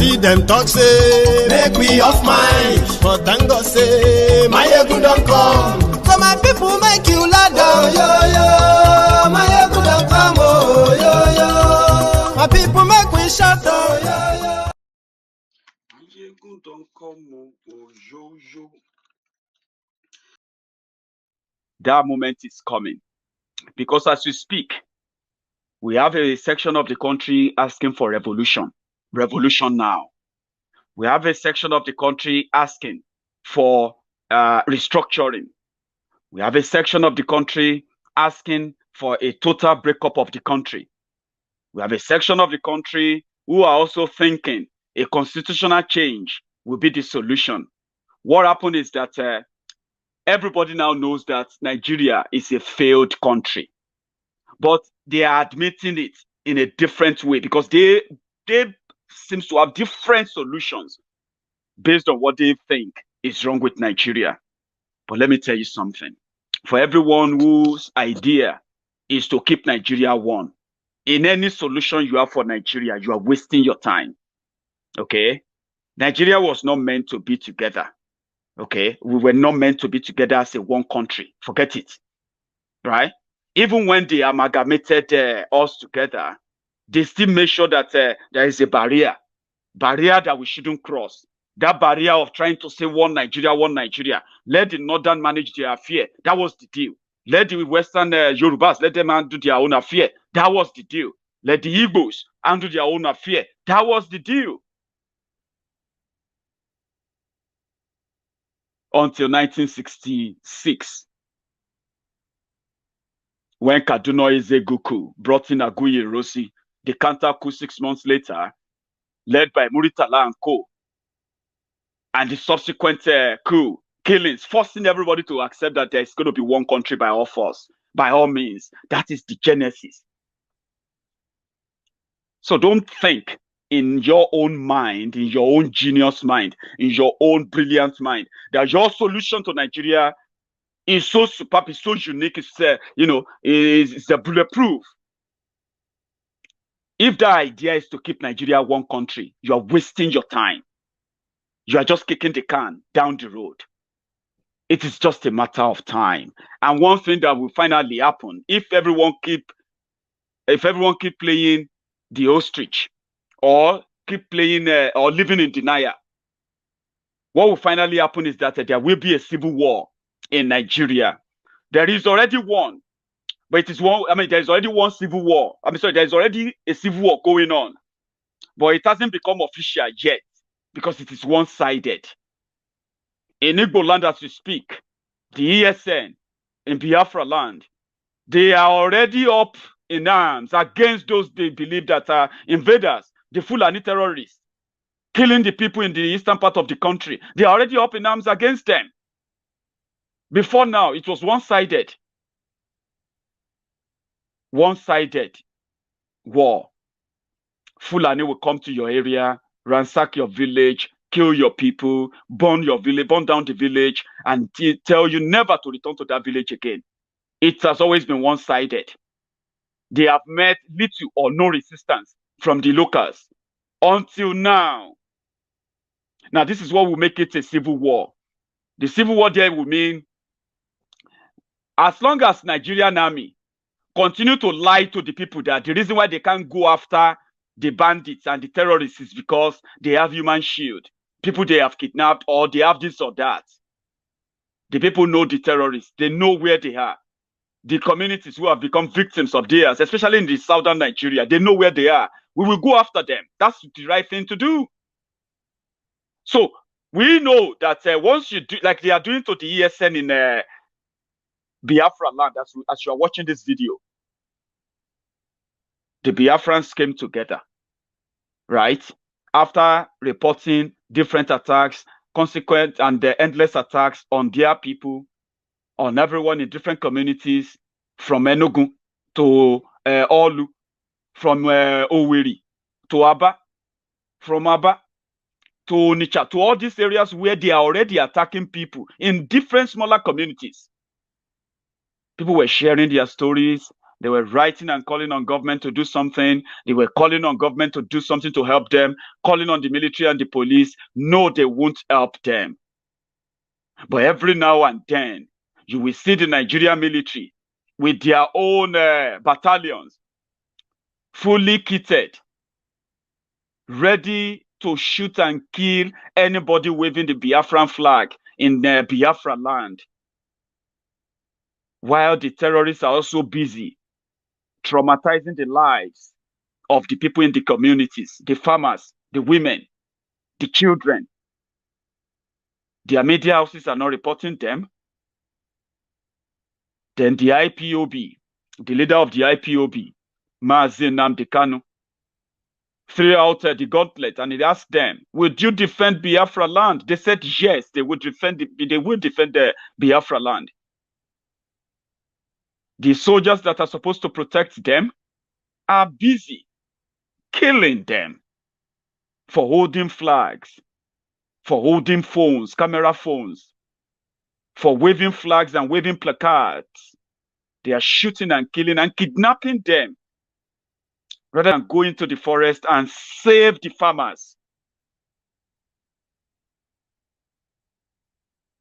see them talk say make we off mind, but thank God say Maiyegun don come. So my people make you ladder. Oh yo yo, Maiyegun don come. Oh yo yo, my people make we shout. Oh yo yo. Maiyegun don come. Oh yo yo. That moment is coming, because as we speak, we have a section of the country asking for revolution. Revolution now. We have a section of the country asking for restructuring. We have a section of the country asking for a total breakup of the country. We have a section of the country who are also thinking a constitutional change will be the solution. What happened is that everybody now knows that Nigeria is a failed country, but they are admitting it in a different way because they seem to have different solutions based on what they think is wrong with Nigeria. But let me tell you something. For everyone whose idea is to keep Nigeria one, in any solution you have for Nigeria, you are wasting your time. Okay? Nigeria was not meant to be together. Okay? We were not meant to be together as a one country. Forget it. Right? Even when they amalgamated us together, they still made sure that there is a barrier that we shouldn't cross. That barrier of trying to say one Nigeria. Let the northern manage their affair. That was the deal. Let the western Yorubas, let them handle their own affair. That was the deal. Let the Igbos handle their own affair. That was the deal. Until 1966. When Kaduna Ezeguku brought in Aguiyi Ironsi, the counter coup 6 months later, led by Muritala and co. And the subsequent coup, killings, forcing everybody to accept that there's going to be one country by all force, by all means. That is the genesis. So don't think in your own mind, in your own genius mind, in your own brilliant mind, that your solution to Nigeria is so superb, is so unique, is the bulletproof. If the idea is to keep Nigeria one country, you are wasting your time. You are just kicking the can down the road. It is just a matter of time. And one thing that will finally happen, if everyone keep playing the ostrich, or keep playing or living in denial, what will finally happen is that there will be a civil war in Nigeria. There is already one, but it is one. I mean, there is already one civil war. There is already a civil war going on, but it hasn't become official yet because it is one-sided. In Igbo land, as we speak, the ESN in Biafra land, they are already up in arms against those they believe that are invaders, the Fulani terrorists, killing the people in the eastern part of the country. They are already up in arms against them. Before now, it was one-sided. One-sided war. Fulani will come to your area, ransack your village, kill your people, burn your village, burn down the village, and tell you never to return to that village again. It has always been one-sided. They have met little or no resistance from the locals until now. Now, this is what will make it a civil war. The civil war there will mean, as long as Nigerian army continue to lie to the people that the reason why they can't go after the bandits and the terrorists is because they have human shield, people they have kidnapped, or they have this or that. The people know the terrorists. They know where they are. The communities who have become victims of theirs, especially in the southern Nigeria, they know where they are. We will go after them. That's the right thing to do. So we know that once you do, like they are doing to the ESN in Biafra land, as you are watching this video, the Biafrans came together, right? After reporting different attacks, consequent and endless attacks on their people, on everyone in different communities, from Enugu to Olu, from Owerri to Aba, from Aba to Onitsha, to all these areas where they are already attacking people in different smaller communities. People were sharing their stories, They were writing and calling on government to do something. They were calling on government to do something to help them, calling on the military and the police. No, they won't help them. But every now and then, you will see the Nigerian military with their own battalions, fully kitted, ready to shoot and kill anybody waving the Biafran flag in Biafra land. While the terrorists are also busy traumatizing the lives of the people in the communities, the farmers, the women, the children. Their media houses are not reporting them. Then the IPOB, the leader of the IPOB, Mazi Nnamdi Kanu, threw out the gauntlet and he asked them, would you defend Biafra land? They said yes, they would defend the Biafra land. The soldiers that are supposed to protect them are busy killing them for holding flags, for holding phones, camera phones, for waving flags and waving placards. They are shooting and killing and kidnapping them rather than go into the forest and save the farmers.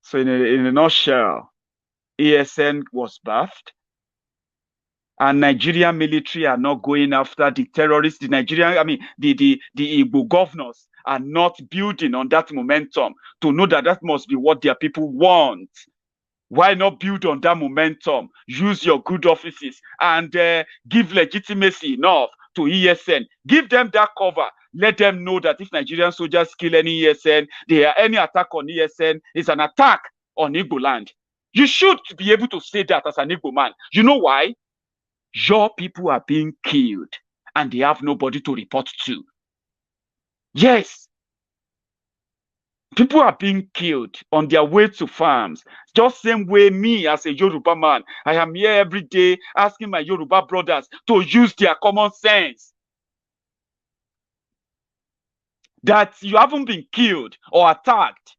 So in a nutshell, ESN was birthed, and Nigerian military are not going after the terrorists. The Igbo governors are not building on that momentum to know that that must be what their people want. Why not build on that momentum? Use your good offices and give legitimacy enough to ESN. Give them that cover. Let them know that if Nigerian soldiers kill any ESN, any attack on ESN is an attack on Igbo land. You should be able to say that as an Igbo man. You know why? Your people are being killed and they have nobody to report to. Yes. People are being killed on their way to farms. Just same way me as a Yoruba man, I am here every day asking my Yoruba brothers to use their common sense. That you haven't been killed or attacked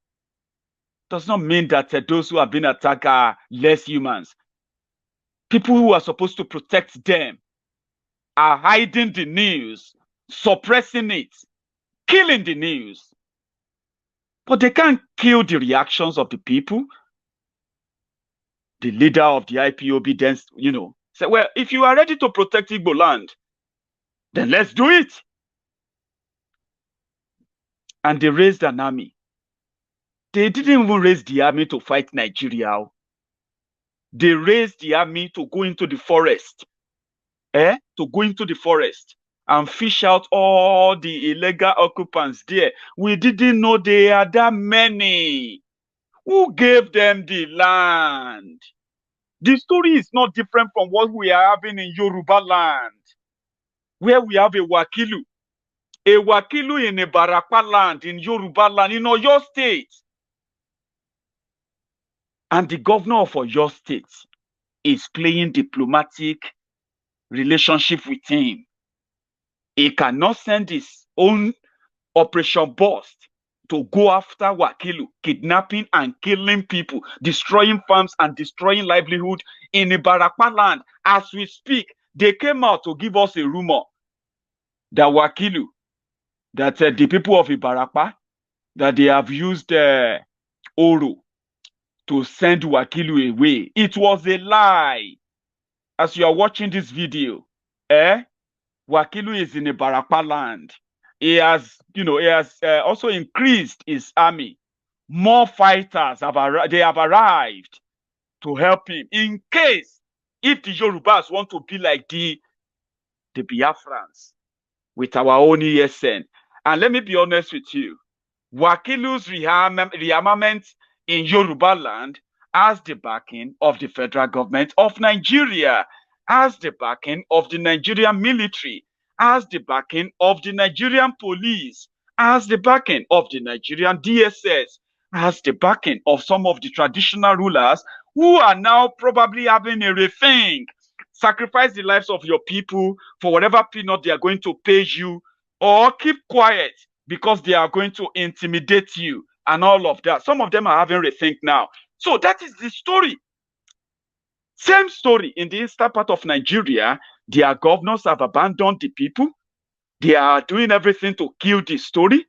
does not mean that those who have been attacked are less humans. People who are supposed to protect them are hiding the news, suppressing it, killing the news. But they can't kill the reactions of the people. The leader of the IPOB then, said, well, if you are ready to protect Igbo land, then let's do it. And they raised an army. They didn't even raise the army to fight Nigeria. They raised the army to go into the forest. To go into the forest and fish out all the illegal occupants there. We didn't know they are that many. Who gave them the land? The story is not different from what we are having in Yoruba land, where we have a Wakilu in a Barapa land, in Yoruba land, in Oyo State. And the governor of Oyo State is playing diplomatic relationship with him. He cannot send his own Operation Burst to go after Wakilu, kidnapping and killing people, destroying farms and destroying livelihood in Ibarapa land. As we speak, they came out to give us a rumor that Wakilu, that the people of Ibarapa, that they have used Oro to send Wakilu away. It was a lie. As you are watching this video, Wakilu is in Ibarapa land. He has also increased his army. More fighters have arrived to help him in case if the Yorubas want to be like the Biafrans with our own ESN. And let me be honest with you, Wakilu's rearmament in Yoruba land has the backing of the federal government of Nigeria, has the backing of the Nigerian military, has the backing of the Nigerian police, has the backing of the Nigerian DSS, has the backing of some of the traditional rulers who are now probably having a rethink. Sacrifice the lives of your people for whatever peanut they are going to pay you, or keep quiet because they are going to intimidate you and all of that. Some of them are having rethink now. So that is the story. Same story in the eastern part of Nigeria. Their governors have abandoned the people. They are doing everything to kill the story.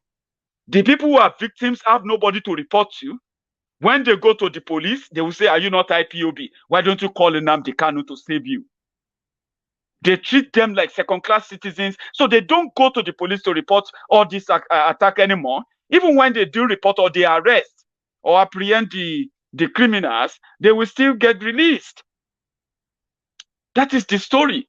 The people who are victims have nobody to report to. When they go to the police, they will say, "Are you not IPOB? Why don't you call Nnamdi Kanu to save you?" They treat them like second-class citizens, so they don't go to the police to report all this attack anymore. Even when they do report or they arrest or apprehend the criminals, they will still get released. That is the story.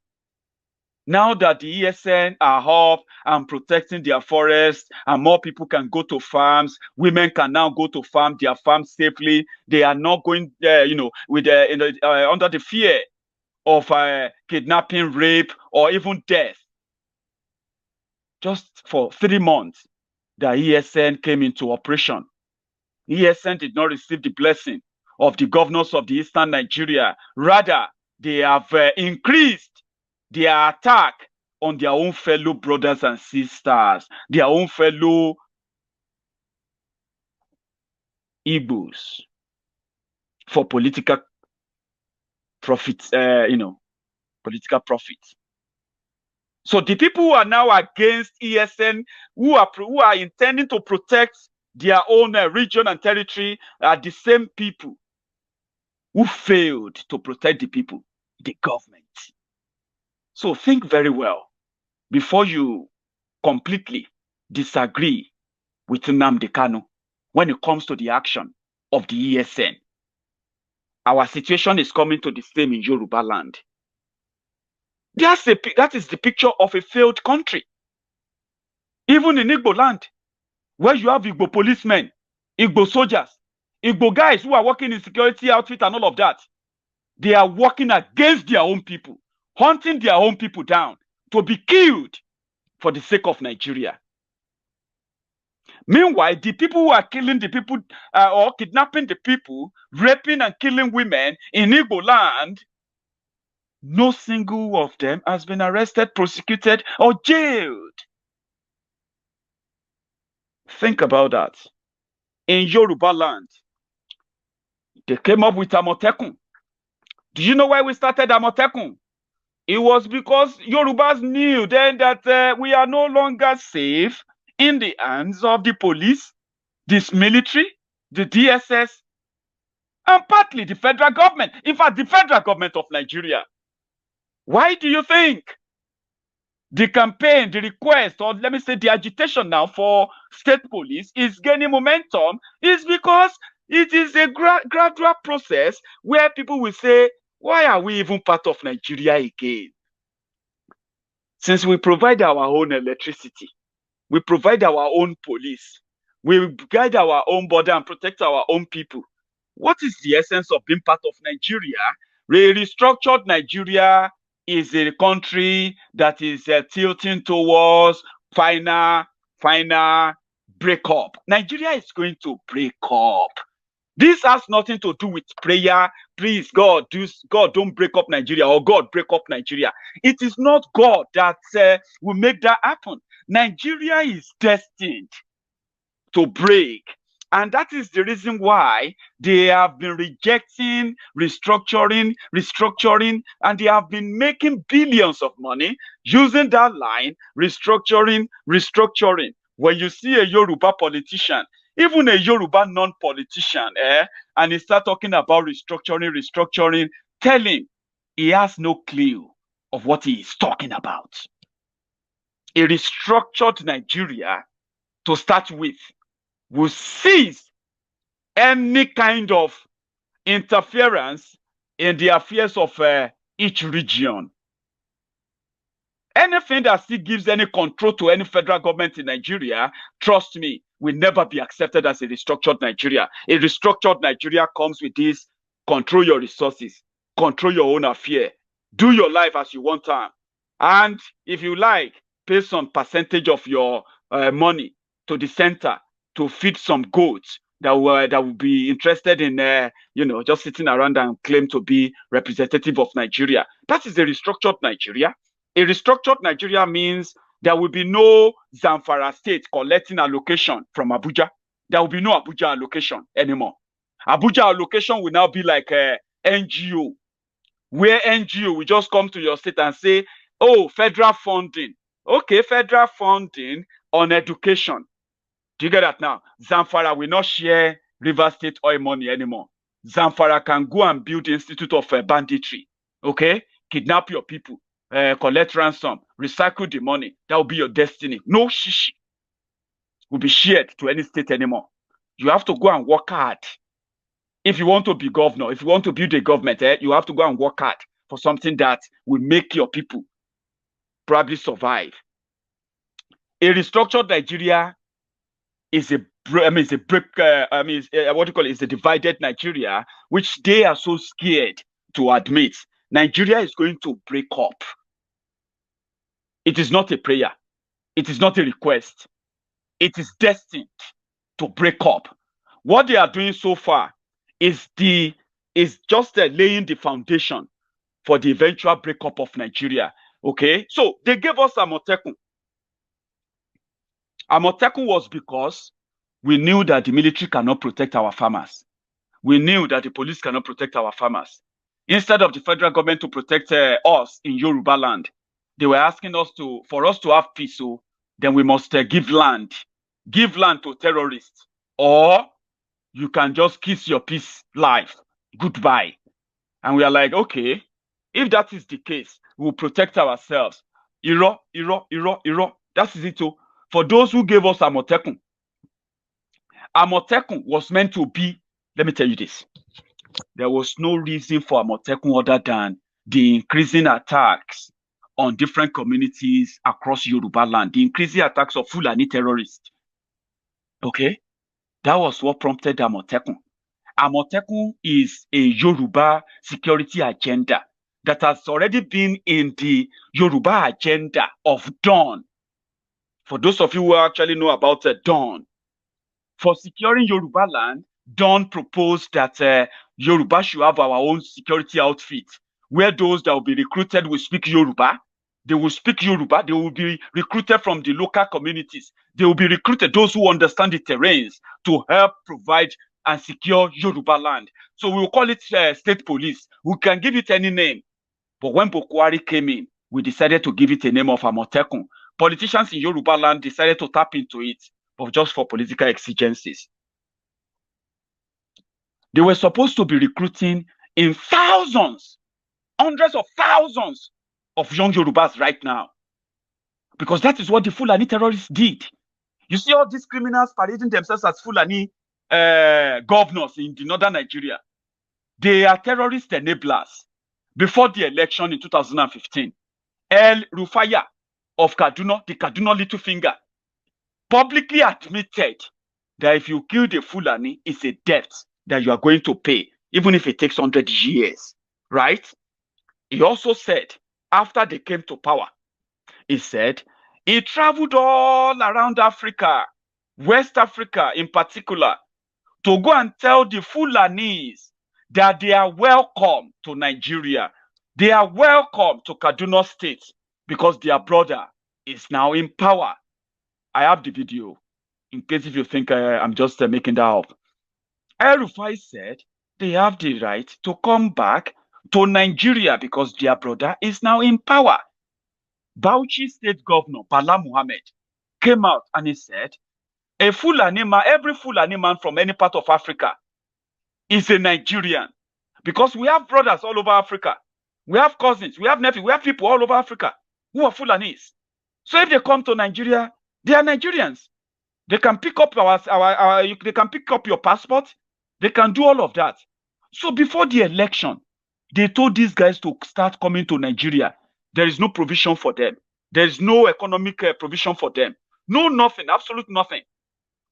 Now that the ESN are up and protecting their forests, and more people can go to farms, women can now go to their farms safely. They are not going, with under the fear of kidnapping, rape, or even death. Just for 3 months, the ESN came into operation. ESN did not receive the blessing of the governors of the eastern Nigeria. Rather, they have increased their attack on their own fellow brothers and sisters, their own fellow Igbos, for political profits, political profits. So the people who are now against ESN, who are intending to protect their own region and territory, are the same people who failed to protect the people, the government. So think very well before you completely disagree with Nnamdi Kanu when it comes to the action of the ESN. Our situation is coming to the same in Yoruba land. That is the picture of a failed country. Even in Igbo land, where you have Igbo policemen, Igbo soldiers, Igbo guys who are working in security outfit and all of that, they are working against their own people, hunting their own people down to be killed for the sake of Nigeria. Meanwhile, the people who are killing the people or kidnapping the people, raping and killing women in Igbo land, no single of them has been arrested, prosecuted, or jailed. Think about that. In Yoruba land, they came up with Amotekun. Do you know why we started Amotekun? It was because Yorubas knew then that we are no longer safe in the hands of the police, this military, the DSS, and partly the federal government. In fact, the federal government of Nigeria. Why do you think the campaign, the request, or let me say the agitation now for state police is gaining momentum? Is because it is a gradual process where people will say, why are we even part of Nigeria again? Since we provide our own electricity, we provide our own police, we guide our own border and protect our own people. What is the essence of being part of Nigeria? A restructured Nigeria is a country that is tilting towards final breakup. Nigeria is going to break up. This has nothing to do with prayer. Please, God, don't break up Nigeria, or God, break up Nigeria. It is not God that will make that happen. Nigeria is destined to break. And that is the reason why they have been rejecting restructuring, and they have been making billions of money using that line, restructuring. When you see a Yoruba politician, even a Yoruba non-politician, and he start talking about restructuring, tell him he has no clue of what he is talking about. A restructured Nigeria, to start with, will cease any kind of interference in the affairs of each region. Anything that still gives any control to any federal government in Nigeria, trust me, will never be accepted as a restructured Nigeria. A restructured Nigeria comes with this: control your resources, control your own affair, do your life as you want time, and if you like, pay some percentage of your money to the center to feed some goats that will be interested in just sitting around and claim to be representative of Nigeria. That is a restructured Nigeria. A restructured Nigeria means there will be no Zamfara state collecting allocation from Abuja. There will be no Abuja allocation anymore. Abuja allocation will now be like a NGO where NGO will just come to your state and say, oh, federal funding. Okay, federal funding on education. Do you get that now? Zamfara will not share River State oil money anymore. Zamfara can go and build the Institute of Banditry. Okay? Kidnap your people, collect ransom, recycle the money. That will be your destiny. No shishi will be shared to any state anymore. You have to go and work hard. If you want to be governor, if you want to build a government, you have to go and work hard for something that will make your people probably survive. A restructured Nigeria is a what do you call it? It's a divided Nigeria, which they are so scared to admit. Nigeria is going to break up. It is not a prayer. It is not a request. It is destined to break up. What they are doing so far is just laying the foundation for the eventual breakup of Nigeria. Okay, so they gave us Amotekun. Amotekun was because we knew that the military cannot protect our farmers. We knew that the police cannot protect our farmers. Instead of the federal government to protect us in Yoruba land, they were asking us for us to have peace. So then we must give land to terrorists, or you can just kiss your peace life goodbye. And we are like, okay, if that is the case, we'll protect ourselves. Iro. That is it. For those who gave us Amotekun, Amotekun was meant to be, let me tell you this. There was no reason for Amotekun other than the increasing attacks on different communities across Yoruba land, the increasing attacks of Fulani terrorists. Okay? That was what prompted Amotekun. Amotekun is a Yoruba security agenda that has already been in the Yoruba agenda of Dawn. For those of you who actually know about Dawn, for securing Yoruba land, Dawn proposed that Yoruba should have our own security outfit, where those that will be recruited will speak Yoruba. They will speak Yoruba. They will be recruited from the local communities. They will be recruited, those who understand the terrains, to help provide and secure Yoruba land. So we will call it state police. We can give it any name. But when Boko Haram came in, we decided to give it a name of Amotekun. Politicians in Yoruba land decided to tap into it, but just for political exigencies. They were supposed to be recruiting in thousands, hundreds of thousands of young Yorubas right now, because that is what the Fulani terrorists did. You see all these criminals parading themselves as Fulani governors in the northern Nigeria. They are terrorist enablers. Before the election in 2015, El Rufaya of Kaduna, the Kaduna Little Finger, publicly admitted that if you kill the Fulani, it's a debt that you are going to pay, even if it takes 100 years, right? He also said, after they came to power, he said, he traveled all around Africa, West Africa in particular, to go and tell the Fulanis that they are welcome to Nigeria. They are welcome to Kaduna State because their brother is now in power. I have the video in case if you think I'm just making that up. El-Rufai said they have the right to come back to Nigeria because their brother is now in power. Bauchi State Governor Bala Muhammad came out and he said, a Fulani man, every Fulani man from any part of Africa is a Nigerian, because we have brothers all over Africa. We have cousins, we have nephews, we have people all over Africa who are Fulanis. So if they come to Nigeria, they are Nigerians. They can pick up they can pick up your passport. They can do all of that. So before the election, they told these guys to start coming to Nigeria. There is no provision for them. There is no economic provision for them. No, nothing, absolute nothing.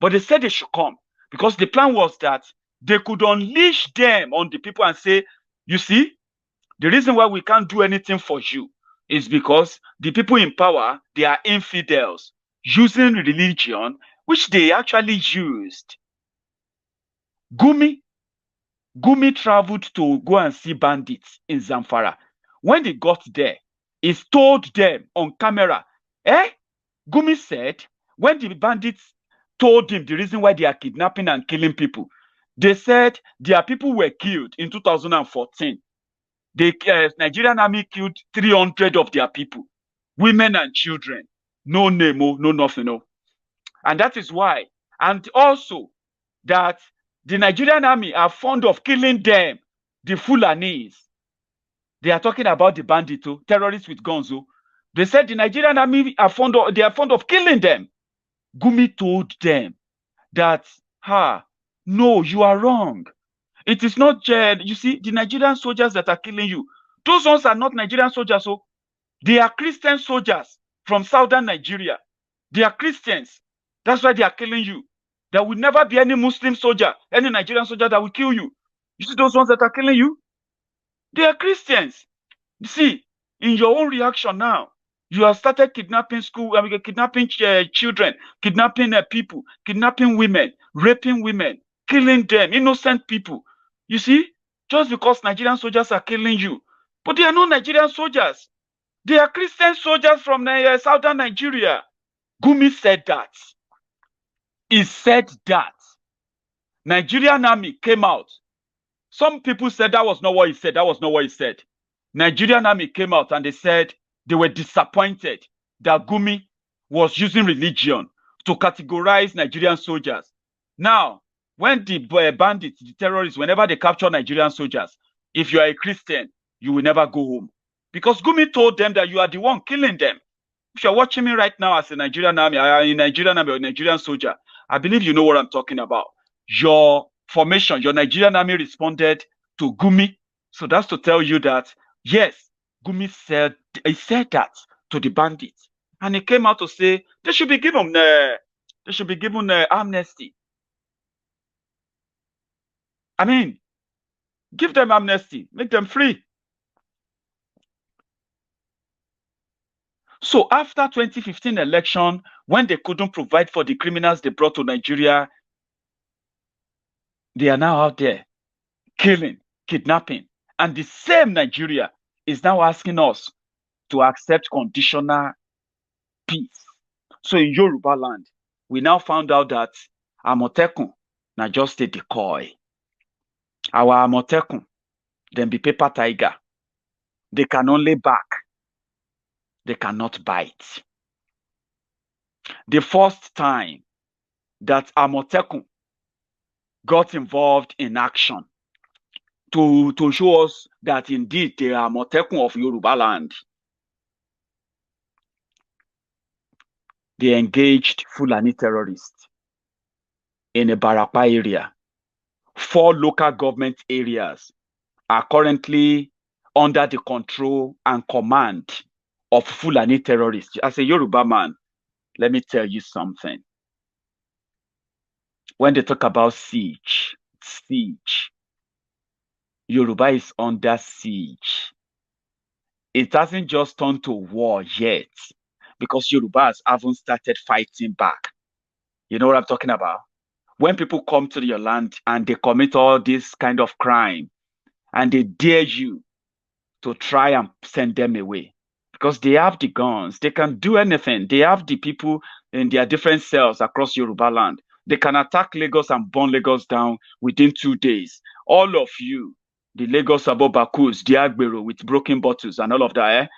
But they said they should come because the plan was that they could unleash them on the people and say, you see, the reason why we can't do anything for you is because the people in power, they are infidels, using religion, which they actually used. Gumi traveled to go and see bandits in Zamfara. When they got there, he told them on camera. Gumi said, when the bandits told him the reason why they are kidnapping and killing people, they said their people were killed in 2014. The Nigerian army killed 300 of their people, women and children. No name, no nothing, no. And that is why. And also that the Nigerian army are fond of killing them, the Fulanis. They are talking about the bandits, terrorists with guns. They said the Nigerian army are fond of killing them. Gumi told them that, no, you are wrong. It is not, you see, the Nigerian soldiers that are killing you, those ones are not Nigerian soldiers. They are Christian soldiers from southern Nigeria. They are Christians. That's why they are killing you. There will never be any Muslim soldier, any Nigerian soldier that will kill you. You see those ones that are killing you? They are Christians. You see, in your own reaction now, you have started kidnapping kidnapping children, kidnapping people, kidnapping women, raping women, killing them, innocent people. You see, just because Nigerian soldiers are killing you, but they are not Nigerian soldiers. They are Christian soldiers from southern Nigeria. Gumi said that. He said that. Nigerian army came out. Some people said that was not what he said. That was not what he said. Nigerian army came out and they said they were disappointed that Gumi was using religion to categorize Nigerian soldiers. Now, when the bandits, the terrorists, whenever they capture Nigerian soldiers, if you are a Christian, you will never go home. Because Gumi told them that you are the one killing them. If you're watching me right now as a Nigerian army, or Nigerian soldier, I believe you know what I'm talking about. Your formation, your Nigerian army responded to Gumi. So that's to tell you that, yes, Gumi said that to the bandits. And he came out to say they should be given amnesty. I mean, give them amnesty, make them free. So after 2015 election, when they couldn't provide for the criminals they brought to Nigeria, they are now out there killing, kidnapping. And the same Nigeria is now asking us to accept conditional peace. So in Yoruba land, we now found out that Amotekun na just a decoy. Our Amotekun, them be paper tiger. They can only bark. They cannot bite. The first time that Amotekun got involved in action to show us that indeed they are Amotekun of Yoruba land, they engaged Fulani terrorists in a Barapa area. 4 local government areas are currently under the control and command of Fulani terrorists. As a Yoruba man, let me tell you something. When they talk about siege, Yoruba is under siege. It hasn't just turned to war yet, because Yorubas haven't started fighting back. You know what I'm talking about? When people come to your land and they commit all this kind of crime, and they dare you to try and send them away, because they have the guns, they can do anything. They have the people in their different cells across Yoruba land. They can attack Lagos and burn Lagos down within 2 days. All of you, the Lagos Abobakus, the Agbero with broken bottles and all of that,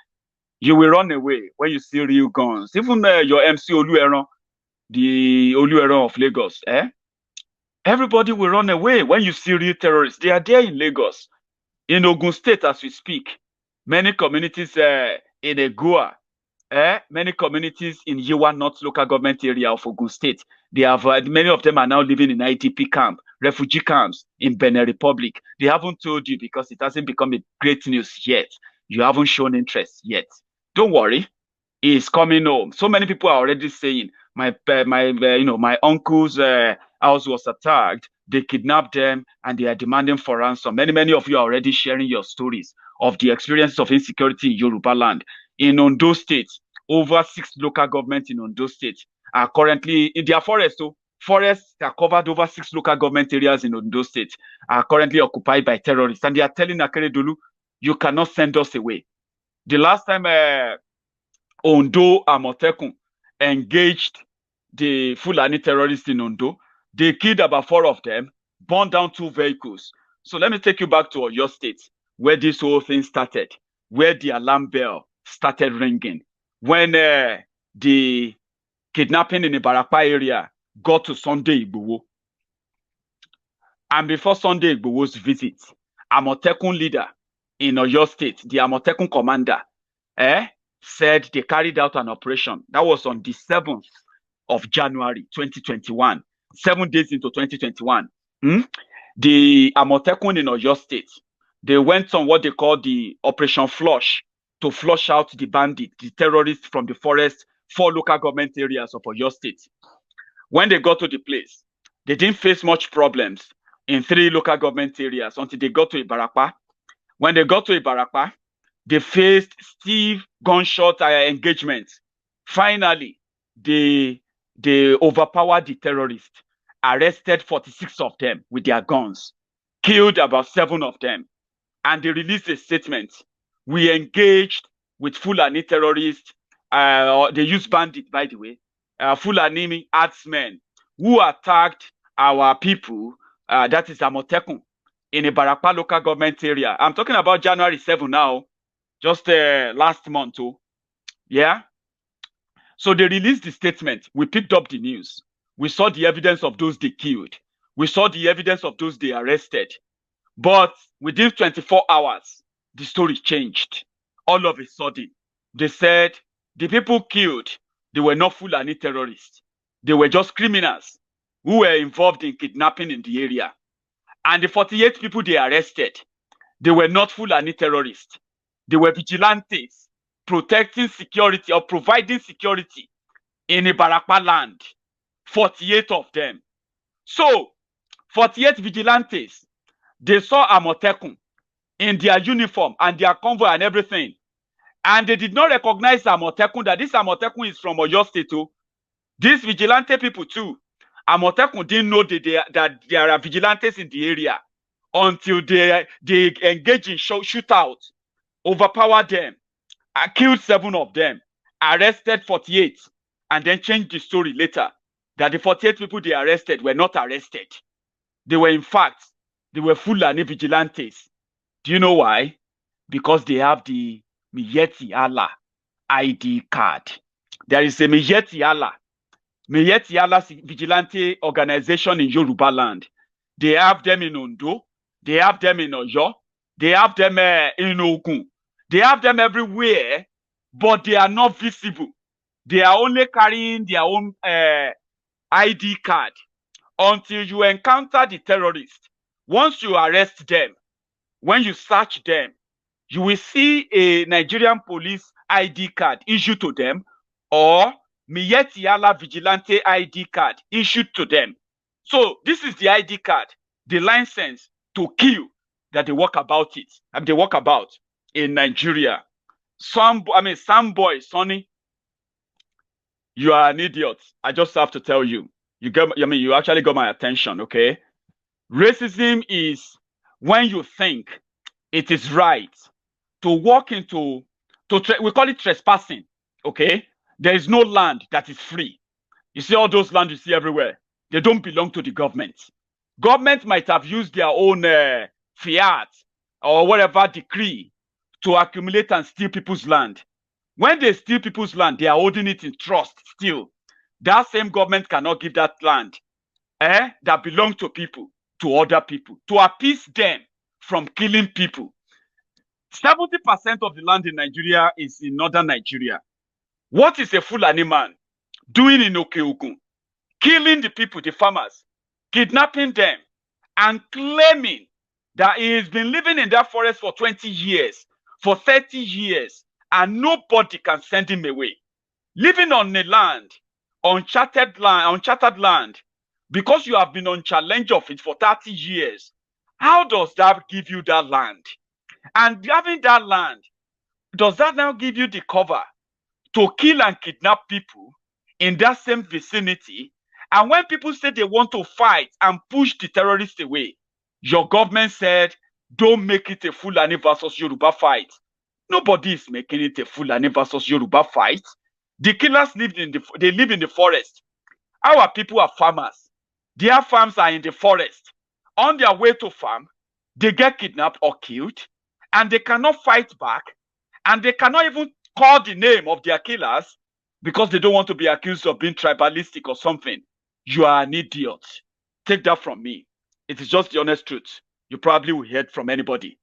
you will run away when you see real guns. Even your MC Olueron, the Olueron of Lagos, everybody will run away when you see real terrorists. They are there in Lagos. In Ogun State, as we speak, many communities in Egua, many communities in Yewa North local government area of Ogun State, they have many of them are now living in IDP camp, refugee camps in Benin Republic. They haven't told you because it hasn't become a great news yet. You haven't shown interest yet. Don't worry, it's coming home. So many people are already saying my uncle's house was attacked. They kidnapped them and they are demanding for ransom. Many of you are already sharing your stories of the experiences of insecurity in Yoruba land. In Ondo State, over 6 local governments in Ondo State are currently in their forests. So forests that covered over 6 local government areas in Ondo State are currently occupied by terrorists. And they are telling Akeredolu, you cannot send us away. The last time Ondo Amotekun engaged the Fulani terrorists in Ondo, they killed about 4 of them, burned down 2 vehicles. So let me take you back to Oyo State. where this whole thing started, where the alarm bell started ringing, when the kidnapping in the Barapa area got to Sunday Igboho. And before Sunday Igboho's visit, Amotekun leader in Oyo State, the Amotekun commander, said they carried out an operation. That was on the 7th of January 2021, 7 days into 2021. The Amotekun in Oyo State, they went on what they call the Operation Flush to flush out the bandits, the terrorists from the forest, 4 local government areas of Oyo State. When they got to the place, they didn't face much problems in 3 local government areas until they got to Ibarapa. When they got to Ibarapa, they faced stiff gunshot engagements. Finally, they overpowered the terrorists, arrested 46 of them with their guns, killed about 7 of them, and they released a statement. We engaged with Fulani terrorists. They used bandits, by the way, Fulani herdsmen who attacked our people, that is Amotekun, in a Barapa local government area. I'm talking about January 7 now, just last month. Oh. Yeah. So they released the statement. We picked up the news. We saw the evidence of those they killed. We saw the evidence of those they arrested. But within 24 hours, the story changed. All of a sudden, they said the people killed, they were not Fulani terrorists. They were just criminals who were involved in kidnapping in the area. And the 48 people they arrested, they were not Fulani terrorists. They were vigilantes protecting security or providing security in Ibarapa land. 48 of them. So, 48 vigilantes, they saw Amotekun in their uniform and their convoy and everything. And they did not recognize Amotekun, that this Amotekun is from Oyo State. These vigilante people too, Amotekun didn't know that there are vigilantes in the area until they engaged in shootout, overpowered them, killed 7 of them, arrested 48, and then changed the story later that the 48 people they arrested were not arrested. They were, in fact, they were Fulani vigilantes. Do you know why? Because they have the Miyeti Allah ID card. There is a Miyeti Allah vigilante organization in Yoruba land. They have them in Ondo. They have them in Oyo. They have them in Ogun. They have them everywhere, but they are not visible. They are only carrying their own ID card until you encounter the terrorists. Once you arrest them, when you search them, you will see a Nigerian police ID card issued to them or Miyeti Allah Vigilante ID card issued to them. So this is the ID card, the license to kill that they walk about it. They walk about in Nigeria. Some boy, Sonny, you are an idiot. I just have to tell you. You actually got my attention, okay? Racism is when you think it is right to walk into, we call it trespassing, okay? There is no land that is free. You see all those lands you see everywhere. They don't belong to the government. Government might have used their own fiat or whatever decree to accumulate and steal people's land. When they steal people's land, they are holding it in trust still. That same government cannot give that land that belongs to people to other people to appease them from killing people. 70% of the land in Nigeria is in northern Nigeria. What is a Fulani man doing in Okeogun? Killing the people, the farmers, kidnapping them, and claiming that he has been living in that forest for 20 years, for 30 years, and nobody can send him away. Living on a land, uncharted land, because you have been on challenge of it for 30 years. How does that give you that land? And having that land, does that now give you the cover to kill and kidnap people in that same vicinity? And when people say they want to fight and push the terrorists away, your government said, don't make it a Fulani versus Yoruba fight. Nobody is making it a Fulani versus Yoruba fight. The killers live in the forest. Our people are farmers. Their farms are in the forest. On their way to farm, they get kidnapped or killed. and they cannot fight back, and they cannot even call the name of their killers because they don't want to be accused of being tribalistic or something, you are an idiot. Take that from me. It is just the honest truth. You probably will hear it from anybody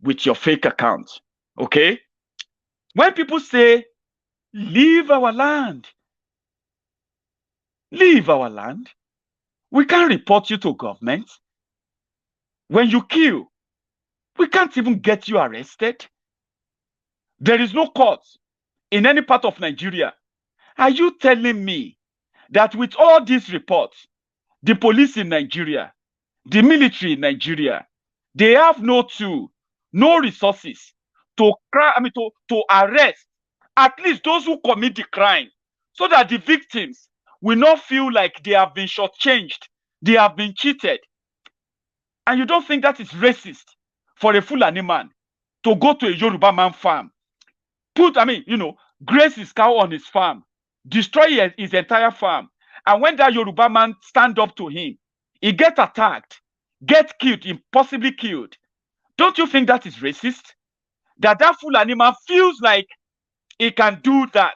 with your fake account. Okay? When people say, leave our land, leave our land, we can't report you to government. When you kill, we can't even get you arrested. There is no court in any part of Nigeria. Are you telling me that with all these reports, the police in Nigeria, the military in Nigeria, they have no tool, no resources to arrest at least those who commit the crime, so that the victims will not feel like they have been shortchanged, they have been cheated? And you don't think that is racist for a Fulani man to go to a Yoruba man farm, graze his cow on his farm, destroy his entire farm, and when that Yoruba man stand up to him, he get attacked, get killed, impossibly killed? Don't you think that is racist? That Fulani man feels like he can do that,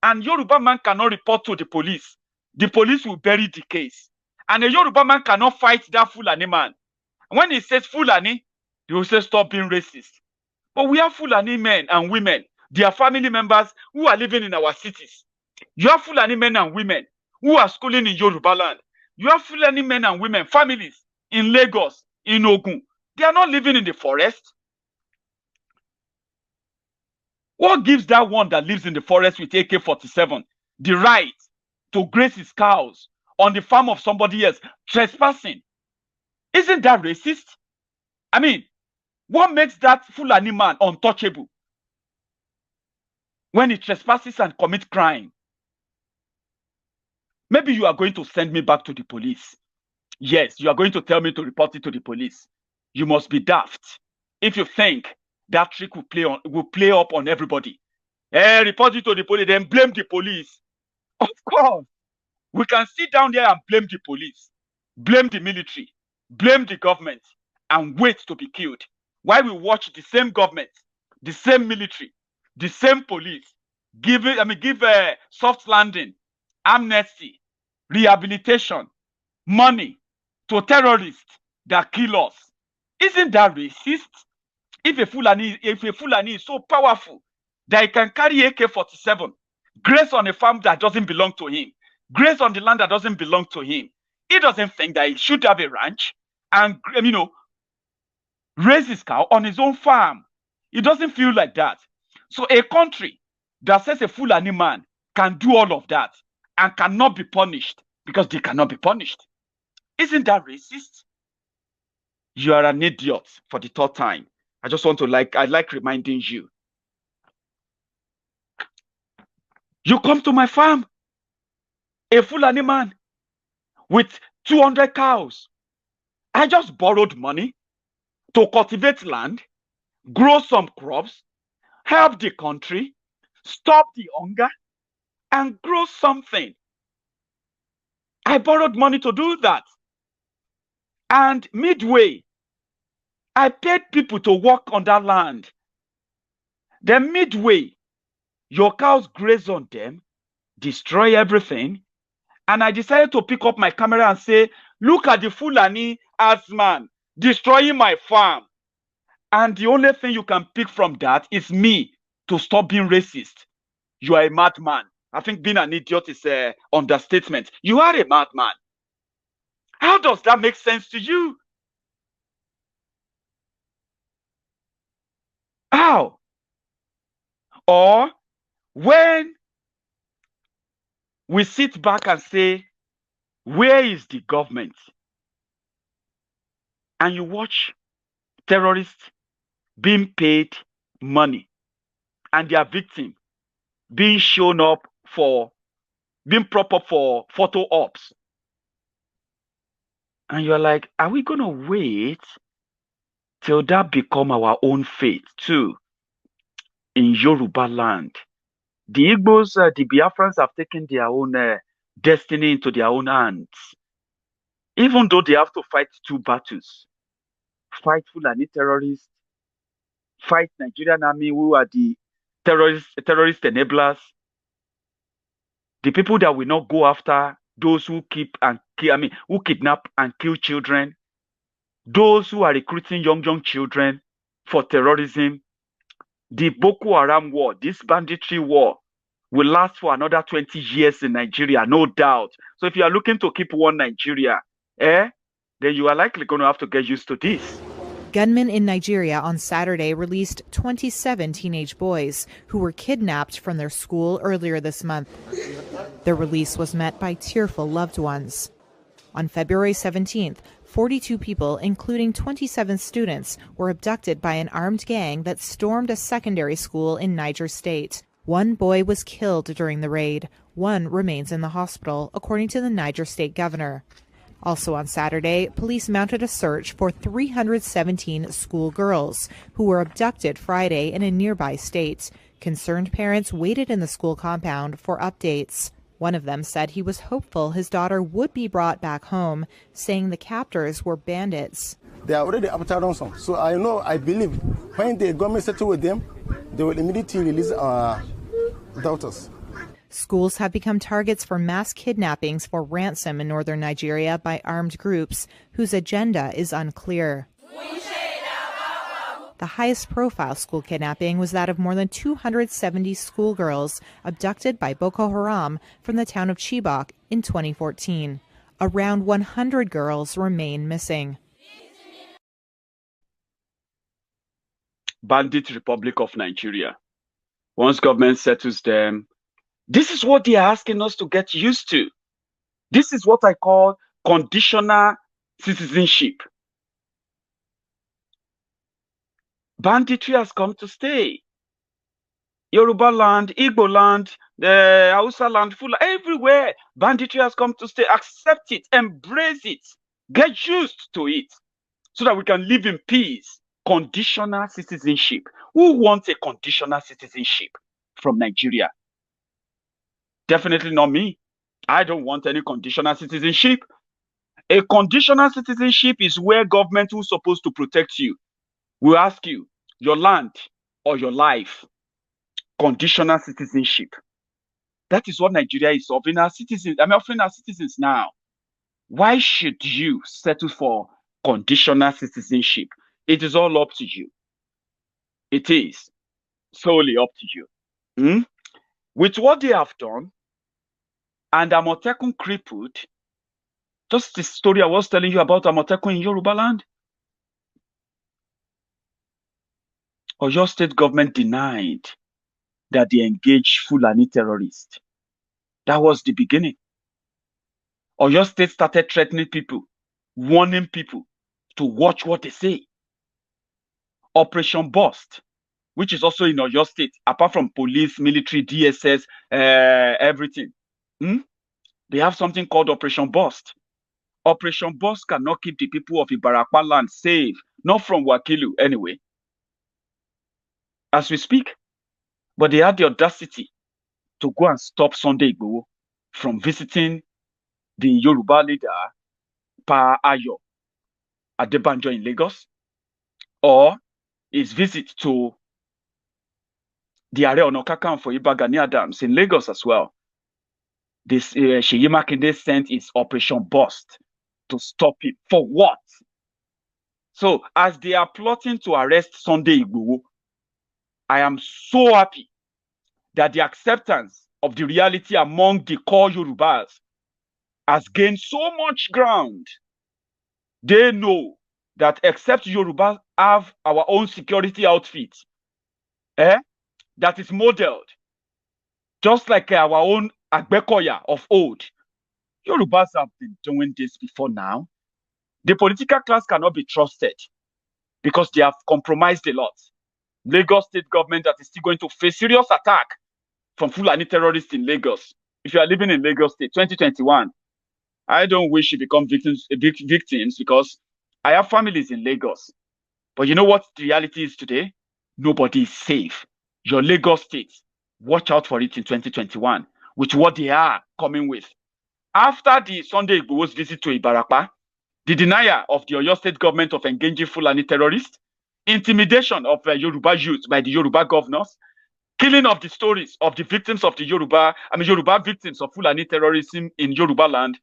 and Yoruba man cannot report to the police. The police will bury the case, and a Yoruba man cannot fight that Fulani man. When he says Fulani, he will say stop being racist. But we have Fulani men and women, their family members who are living in our cities. You have Fulani men and women who are schooling in Yoruba land. You have Fulani men and women, families in Lagos, in Ogun. They are not living in the forest. What gives that one that lives in the forest with AK-47 the right to graze his cows on the farm of somebody else, trespassing? Isn't that racist? I mean, what makes that Fulani man untouchable when he trespasses and commits crime? Maybe you are going to send me back to the police. Yes, you are going to tell me to report it to the police. You must be daft if you think that trick will play up on everybody. Report it to the police, then blame the police. Of course, we can sit down there and blame the police, blame the military, blame the government, and wait to be killed. While we watch the same government, the same military, the same police give soft landing, amnesty, rehabilitation, money to terrorists that kill us. Isn't that racist? If a Fulani is so powerful that he can carry AK-47, graze on a farm that doesn't belong to him, graze on the land that doesn't belong to him, he doesn't think that he should have a ranch and raise his cow on his own farm. He doesn't feel like that. So a country that says a Fulani man can do all of that and cannot be punished because they cannot be punished. Isn't that racist? You are an idiot for the third time. I just want to I like reminding you. You come to my farm, a Fulani man with 200 cows. I just borrowed money to cultivate land, grow some crops, help the country, stop the hunger, and grow something. I borrowed money to do that. And midway, I paid people to work on that land. Then midway, your cows graze on them, destroy everything. And I decided to pick up my camera and say, look at the Fulani man destroying my farm. And the only thing you can pick from that is me to stop being racist. You are a madman. I think being an idiot is an understatement. You are a madman. How does that make sense to you? How? Or when we sit back and say, where is the government? And you watch terrorists being paid money and their victim being shown up for being propped up for photo ops. And you're like, are we going to wait till that become our own fate too in Yoruba land? The Igbos, the Biafrans have taken their own destiny into their own hands. Even though they have to fight two battles, fight Fulani terrorists fight Nigerian army who are the terrorist enablers, the people that will not go after those who who kidnap and kill children, those who are recruiting young children for terrorism. The Boko Haram war, this banditry war, will last for another 20 years in Nigeria, no doubt. So if you are looking to keep one Nigeria, then you are likely going to have to get used to this. Gunmen in Nigeria on Saturday released 27 teenage boys who were kidnapped from their school earlier this month. Their release was met by tearful loved ones. On February 17th, 42 people, including 27 students, were abducted by an armed gang that stormed a secondary school in Niger State. One boy was killed during the raid. One remains in the hospital, according to the Niger State governor. Also on Saturday, police mounted a search for 317 schoolgirls who were abducted Friday in a nearby state. Concerned parents waited in the school compound for updates. One of them said he was hopeful his daughter would be brought back home, saying the captors were bandits. They are already after ransom, so I believe when the government settle with them, they will immediately release our daughters. Schools have become targets for mass kidnappings for ransom in northern Nigeria by armed groups whose agenda is unclear. The highest profile school kidnapping was that of more than 270 schoolgirls abducted by Boko Haram from the town of Chibok in 2014. Around 100 girls remain missing. Bandit Republic of Nigeria. Once government settles them, this is what they are asking us to get used to. This is what I call conditional citizenship. Banditry has come to stay. Yoruba land, Igbo land, the Hausa land, Fula, everywhere. Banditry has come to stay. Accept it, embrace it, get used to it, so that we can live in peace. Conditional citizenship. Who wants a conditional citizenship from Nigeria? Definitely not me. I don't want any conditional citizenship. A conditional citizenship is where government who's supposed to protect you will ask you, your land or your life. Conditional citizenship. That is what Nigeria is offering our citizens. Offering our citizens now. Why should you settle for conditional citizenship? It is all up to you. It is solely up to you. With what they have done, and Amotekun crippled, just the story I was telling you about Amotekun in Yoruba land. Oyo state government denied that they engaged Fulani terrorists. That was the beginning. Oyo state started threatening people, warning people to watch what they say. Operation Bust, which is also in Oyo state, apart from police, military, DSS, everything. They have something called Operation Bust. Operation Bust cannot keep the people of Ibarapa land safe, not from Wakilu anyway, as we speak. But they had the audacity to go and stop Sunday Igboho from visiting the Yoruba leader, Pa Ayo Adebanjo in Lagos, or his visit to the Ààrẹ Ọ̀nà Kakanfò Ìbà Gani Adams in Lagos as well. This Seyi Makinde sent his Operation Bust to stop him. For what? So as they are plotting to arrest Sunday Igboho, I am so happy that the acceptance of the reality among the core Yorubas has gained so much ground. They know that except Yorubas have our own security outfit, that is modeled just like our own Agbekoya of old. Yorubas have been doing this before now. The political class cannot be trusted because they have compromised a lot. Lagos state government that is still going to face serious attack from Fulani terrorists in Lagos. If you are living in Lagos state, 2021, I don't wish you become victims because I have families in Lagos. But you know what the reality is today? Nobody is safe. Your Lagos state, watch out for it in 2021 with what they are coming with. After the Sunday Igboho's visit to Ibarapa, the denial of the Oyo state government of engaging Fulani terrorists, intimidation of Yoruba youth by the Yoruba governors, killing of the stories of the victims of the Yoruba victims of Fulani terrorism in Yoruba land.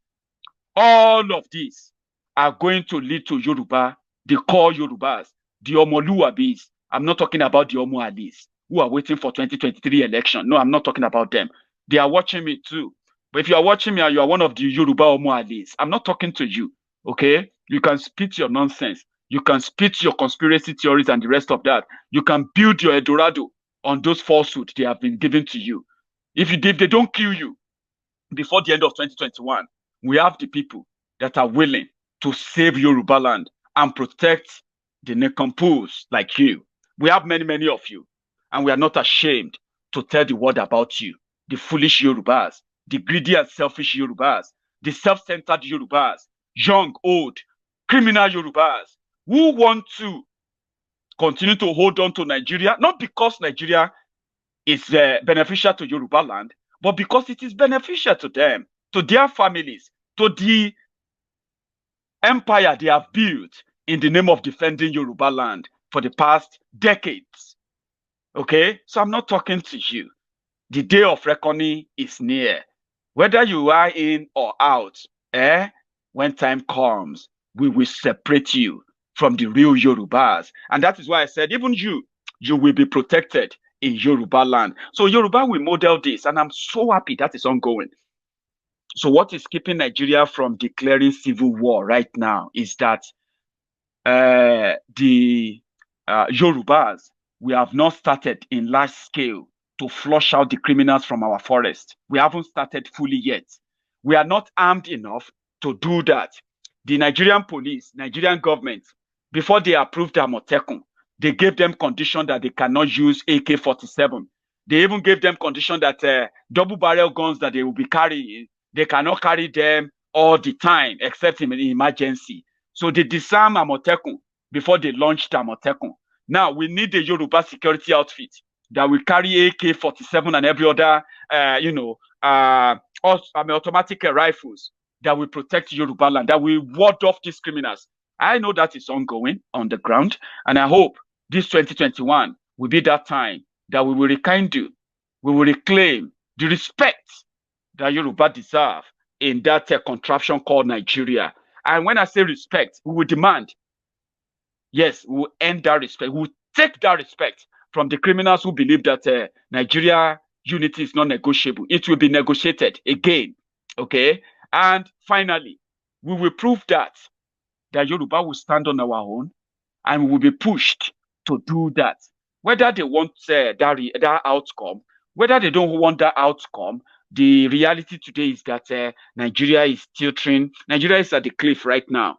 All of these are going to lead to Yoruba, the core Yorubas, the Omoluwabis. I'm not talking about the Omo Alis who are waiting for 2023 election. No, I'm not talking about them. They are watching me too. But if you are watching me and you are one of the Yoruba Omo Alis, I'm not talking to you, okay? You can spit your nonsense. You can spit your conspiracy theories and the rest of that. You can build your Eldorado on those falsehoods they have been given to you. If they don't kill you before the end of 2021, we have the people that are willing to save Yoruba land and protect the Nekampus like you. We have many, many of you, and we are not ashamed to tell the world about you. The foolish Yorubas, the greedy and selfish Yorubas, the self-centered Yorubas, young, old, criminal Yorubas, who want to continue to hold on to Nigeria, not because Nigeria is beneficial to Yoruba land, but because it is beneficial to them, to their families, to the empire they have built in the name of defending Yoruba land for the past decades. Okay? So I'm not talking to you. The day of reckoning is near. Whether you are in or out, when time comes, we will separate you from the real Yorubas. And that is why I said, even you will be protected in Yoruba land. So Yoruba will model this, and I'm so happy that is ongoing. So what is keeping Nigeria from declaring civil war right now is that the Yorubas, we have not started in large scale to flush out the criminals from our forest. We haven't started fully yet. We are not armed enough to do that. The Nigerian police, Nigerian government, before they approved Amotekun, they gave them condition that they cannot use AK-47. They even gave them condition that double barrel guns that they will be carrying, they cannot carry them all the time, except in emergency. So they disarm Amotekun before they launched Amotekun. Now we need the Yoruba security outfit that will carry AK-47 and every other, automatic rifles that will protect Yoruba land, that will ward off these criminals. I know that is ongoing on the ground, and I hope this 2021 will be that time that we will rekindle, we will reclaim the respect that Yoruba deserve in that contraption called Nigeria. And when I say respect, we will demand, yes, we will end that respect. We will take that respect from the criminals who believe that Nigeria unity is not negotiable. It will be negotiated again, okay? And finally, we will prove that Yoruba will stand on our own, and we will be pushed to do that. Whether they want that outcome, whether they don't want that outcome, the reality today is that Nigeria is tilting. Nigeria is at the cliff right now.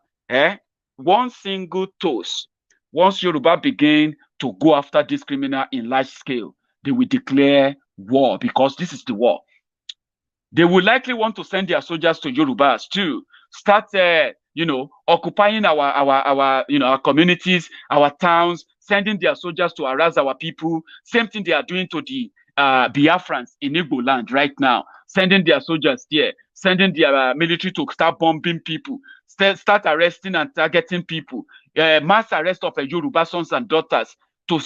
One single toast. Once Yoruba begin to go after this criminal in large scale, they will declare war, because this is the war. They will likely want to send their soldiers to Yorubas to start, occupying our communities, our towns, sending their soldiers to harass our people. Same thing they are doing to the Biafrans in Igbo land right now, sending their soldiers there, sending their military to start bombing people, start arresting and targeting people, mass arrest of Yoruba sons and daughters to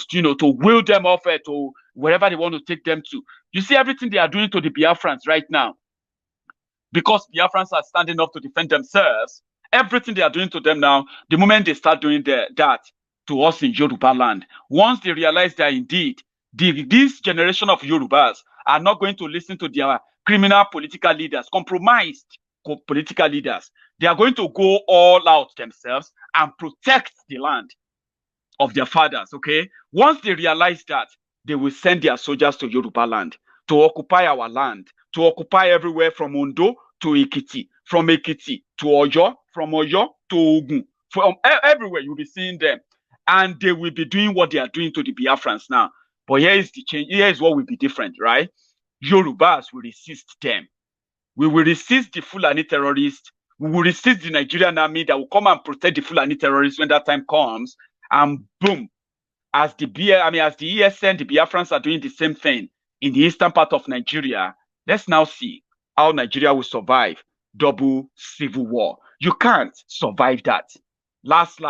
wheel them off to wherever they want to take them to. You see everything they are doing to the Biafrans right now, because Biafrans are standing up to defend themselves. Everything they are doing to them now, the moment they start doing that to us in Yoruba land, once they realize that indeed this generation of Yorubas are not going to listen to their criminal political leaders, compromised political leaders, they are going to go all out themselves and protect the land of their fathers, okay? Once they realize that, they will send their soldiers to Yoruba land, to occupy our land, to occupy everywhere from Ondo to Ekiti, from Ekiti to Oyo, from Oyo to Ogun, from everywhere you'll be seeing them. And they will be doing what they are doing to the Biafrans now. But here is the change. Here is what will be different, right? Yorubas will resist them. We will resist the Fulani terrorists. We will resist the Nigerian army that will come and protect the Fulani terrorists when that time comes. And boom, as the ESN, the Biafrans are doing the same thing in the eastern part of Nigeria. Let's now see how Nigeria will survive double civil war. You can't survive that. Last,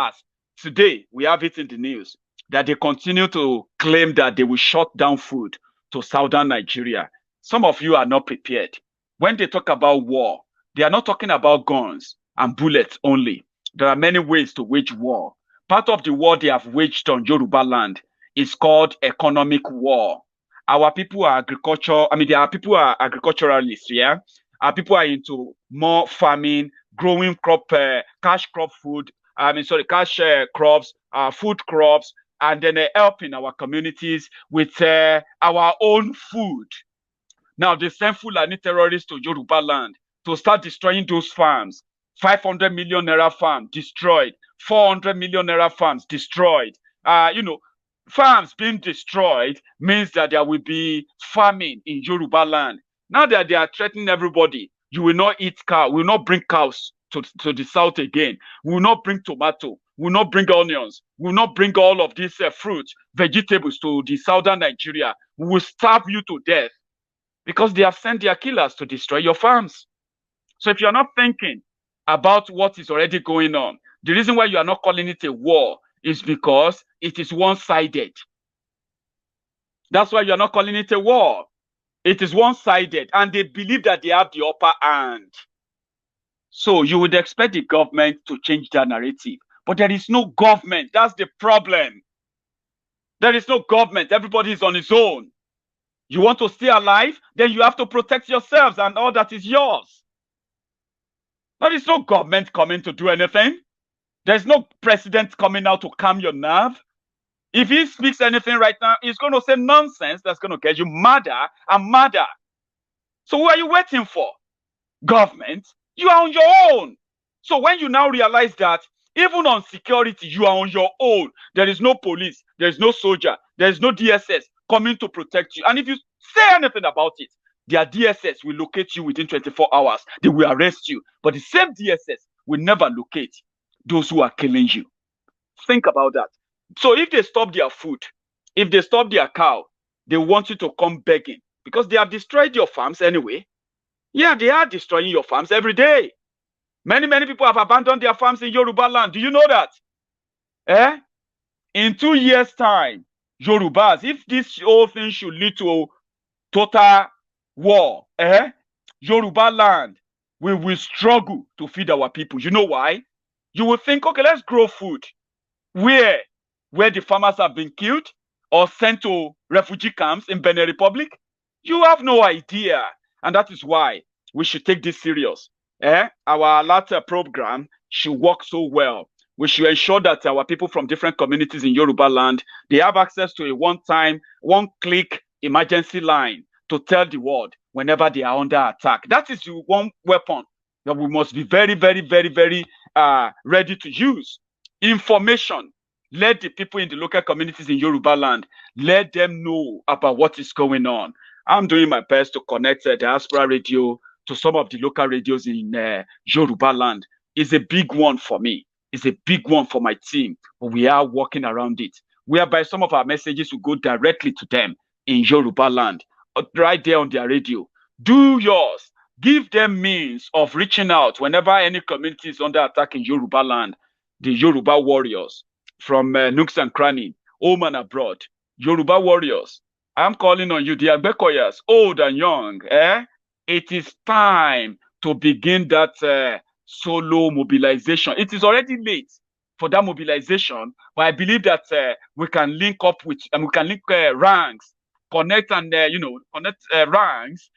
today we have it in the news. that they continue to claim that they will shut down food to southern Nigeria. Some of you are not prepared. When they talk about war, they are not talking about guns and bullets only. There are many ways to wage war. Part of the war they have waged on Yoruba land is called economic war. Our people are agriculture. I mean, there are people who are agriculturalists, yeah? Our people are into more farming, growing crop, cash crop food. Cash crops, food crops, and then helping our communities with our own food. Now, they send Fulani terrorists to Yoruba land to start destroying those farms. 500 million naira farm destroyed. 400 million naira farms destroyed. Farms being destroyed means that there will be famine in Yoruba land. Now that they are threatening everybody, you will not eat cow, we will not bring cows to the south again. We will not bring tomato, we will not bring onions, we will not bring all of these fruits, vegetables to the southern Nigeria. We will starve you to death because they have sent their killers to destroy your farms. So if you're not thinking about what is already going on, the reason why you are not calling it a war is because it is one-sided. That's why you are not calling it a war. It is one-sided, and they believe that they have the upper hand. So you would expect the government to change their narrative. But there is no government. That's the problem. There is no government. Everybody is on his own. You want to stay alive? Then you have to protect yourselves and all that is yours. There is no government coming to do anything. There's no president coming out to calm your nerve. If he speaks anything right now, he's going to say nonsense that's going to get you madder and madder. So what are you waiting for? Government, you are on your own. So when you now realize that even on security, you are on your own. There is no police, there is no soldier, there is no DSS coming to protect you. And if you say anything about it, their DSS will locate you within 24 hours. They will arrest you. But the same DSS will never locate those who are killing you. Think about that. So if they stop their food, if they stop their cow, they want you to come begging because they have destroyed your farms anyway. Yeah, they are destroying your farms every day. Many people have abandoned their farms in Yoruba land. Do you know that? In 2 years' time, Yorubas, if this whole thing should lead to total war, Yoruba land, we will struggle to feed our people. You know why? You will think, okay, let's grow food. Where the farmers have been killed or sent to refugee camps in Benin Republic? You have no idea. And that is why we should take this serious. Our latter program should work so well. We should ensure that our people from different communities in Yoruba land, they have access to a one-click emergency line to tell the world whenever they are under attack. That is the one weapon that we must be very, very, very, very ready to use. Information. Let the people in the local communities in Yoruba land, let them know about what is going on. I'm doing my best to connect Diaspora Radio to some of the local radios in Yoruba land. It's a big one for me. It's a big one for my team. But we are working around it, whereby some of our messages will go directly to them in Yoruba land, right there on their radio. Do yours. Give them means of reaching out whenever any community is under attack in Yoruba land. The Yoruba warriors from nooks and crannies, home and abroad. Yoruba warriors, I'm calling on you, the Agbekoyas, old and young. It is time to begin that solo mobilization. It is already late for that mobilization, but I believe that we can link up with, and we can link ranks, connect and connect ranks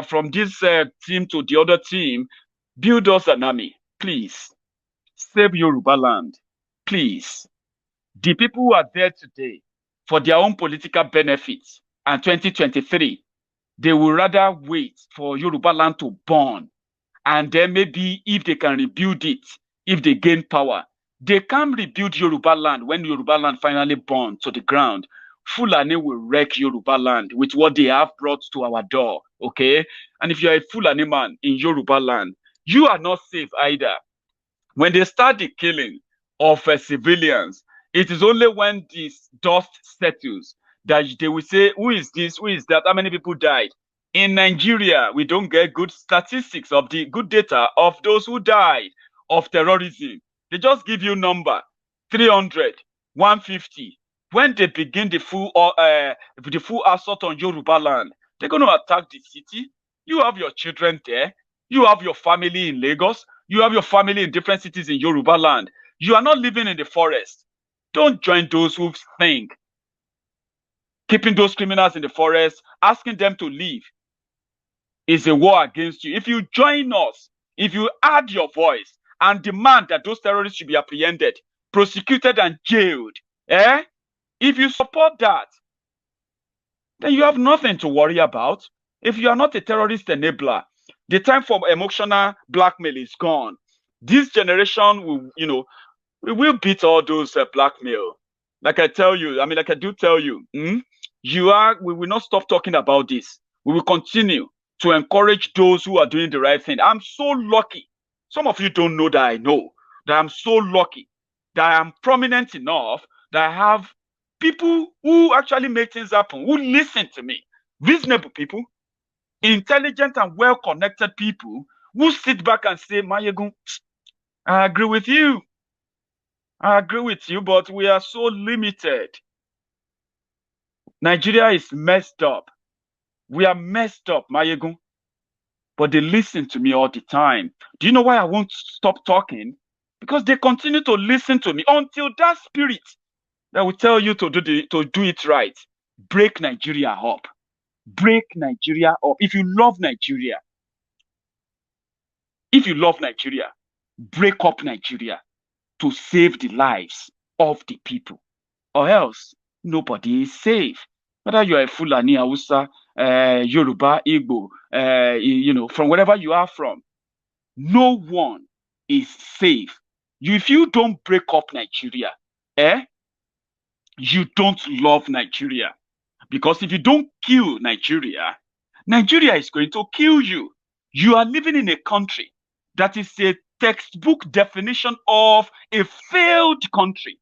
from this team to the other team. Build us an army, please. Save Yoruba land, please. The people who are there today for their own political benefits and 2023, they will rather wait for Yoruba land to burn. And then maybe if they can rebuild it, if they gain power, they can rebuild Yoruba land when Yoruba land finally burns to the ground. Fulani will wreck Yoruba land with what they have brought to our door, okay? And if you're a Fulani man in Yoruba land, you are not safe either. When they start the killing of civilians, it is only when this dust settles that they will say, who is this, who is that, how many people died? In Nigeria, we don't get good statistics of the good data of those who died of terrorism. They just give you number, 300, 150, when they begin the full assault on Yoruba land, they're going to attack the city. You have your children there. You have your family in Lagos. You have your family in different cities in Yoruba land. You are not living in the forest. Don't join those who think keeping those criminals in the forest, asking them to leave, is a war against you. If you join us, if you add your voice and demand that those terrorists should be apprehended, prosecuted, and jailed, if you support that, then you have nothing to worry about. If you are not a terrorist enabler, the time for emotional blackmail is gone. This generation will, we will beat all those blackmail. Like I tell you, like I do tell you, we will not stop talking about this. We will continue to encourage those who are doing the right thing. I'm so lucky. Some of you don't know that I know that I'm so lucky that I am prominent enough that I have people who actually make things happen, who listen to me, reasonable people, intelligent and well-connected people who sit back and say, Maiyegun, I agree with you. I agree with you, but we are so limited. Nigeria is messed up. We are messed up, Maiyegun. But they listen to me all the time. Do you know why I won't stop talking? Because they continue to listen to me until that spirit that will tell you to do it right. Break Nigeria up. Break Nigeria up. If you love Nigeria, break up Nigeria to save the lives of the people. Or else, nobody is safe. Whether you are a Fulani, Hausa, Yoruba, Igbo, from wherever you are from, no one is safe. If you don't break up Nigeria, you don't love Nigeria. Because if you don't kill Nigeria, Nigeria is going to kill you. You are living in a country that is a textbook definition of a failed country.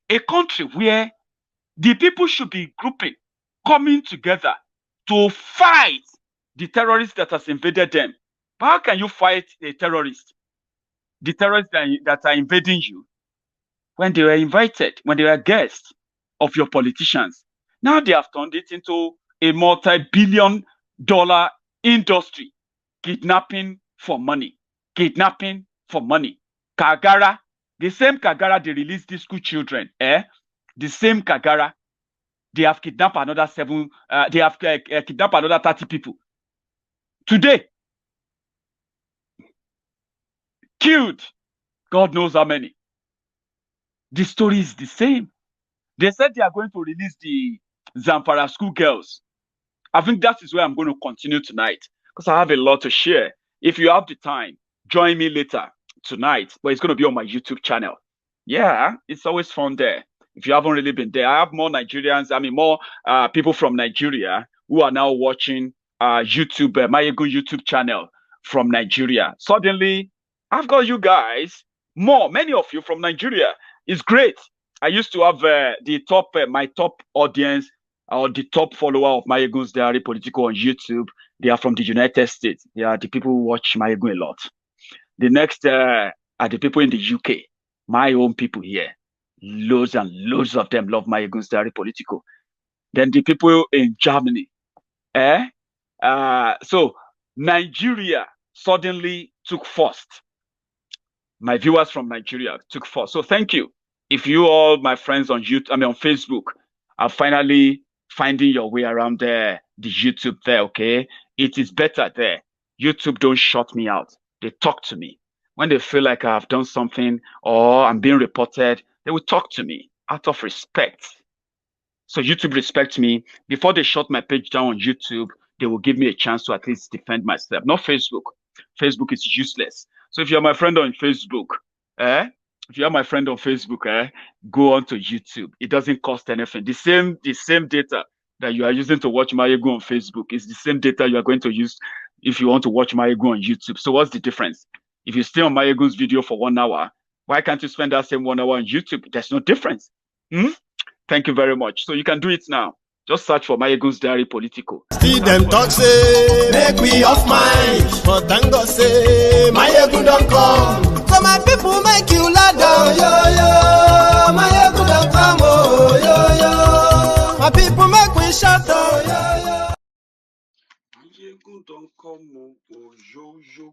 A country where the people should be grouping, coming together to fight the terrorists that has invaded them. But how can you fight a terrorist? The terrorists that are invading you when they were invited, when they were guests of your politicians. Now they have turned it into a multi-billion-dollar industry. Kidnapping for money. Kidnapping for money. Kagara, the same Kagara they released these school children, the same Kagara, they have kidnapped another 30 people. Today, killed, God knows how many. The story is the same. They said they are going to release the Zamfara school girls. I think that is where I'm going to continue tonight because I have a lot to share. If you have the time, join me later tonight, but it's going to be on my YouTube channel. Yeah, it's always fun there. If you haven't really been there, I have more Nigerians, more people from Nigeria who are now watching YouTube, Maiyegun YouTube channel from Nigeria. Suddenly, I've got you guys, many of you from Nigeria. It's great. I used to have my top audience or the top follower of Maiyegun's Diary Politico on YouTube. They are from the United States. They are the people who watch Maiyegun a lot. The next are the people in the UK, my own people here. Loads and loads of them love Maiyegun's Diary Politico. Then the people in Germany. So Nigeria suddenly took first. My viewers from Nigeria took first. So thank you. If you all, my friends on YouTube, on Facebook, are finally finding your way around the YouTube there, okay? It is better there. YouTube don't shut me out. They talk to me. When they feel like I've done something or I'm being reported, they will talk to me out of respect. So YouTube respects me. Before they shut my page down on YouTube, they will give me a chance to at least defend myself. Not Facebook. Facebook is useless. So if you're my friend on Facebook, go on to YouTube. It doesn't cost anything. The same data that you are using to watch Maiyegun on Facebook is the same data you are going to use if you want to watch Maiyegun on YouTube. So what's the difference? If you stay on Maiyegun's video for 1 hour, why can't you spend that same 1 hour on YouTube? There's no difference. Thank you very much. So you can do it now. Just search for Maiyegun's Diary Politico. See them talk say, make we off mind. But thank God say, Maiyegun don't come. So my people make you ladder. Yo, yo, Maiyegun don't come. Oh, yo. Omo Ojojo.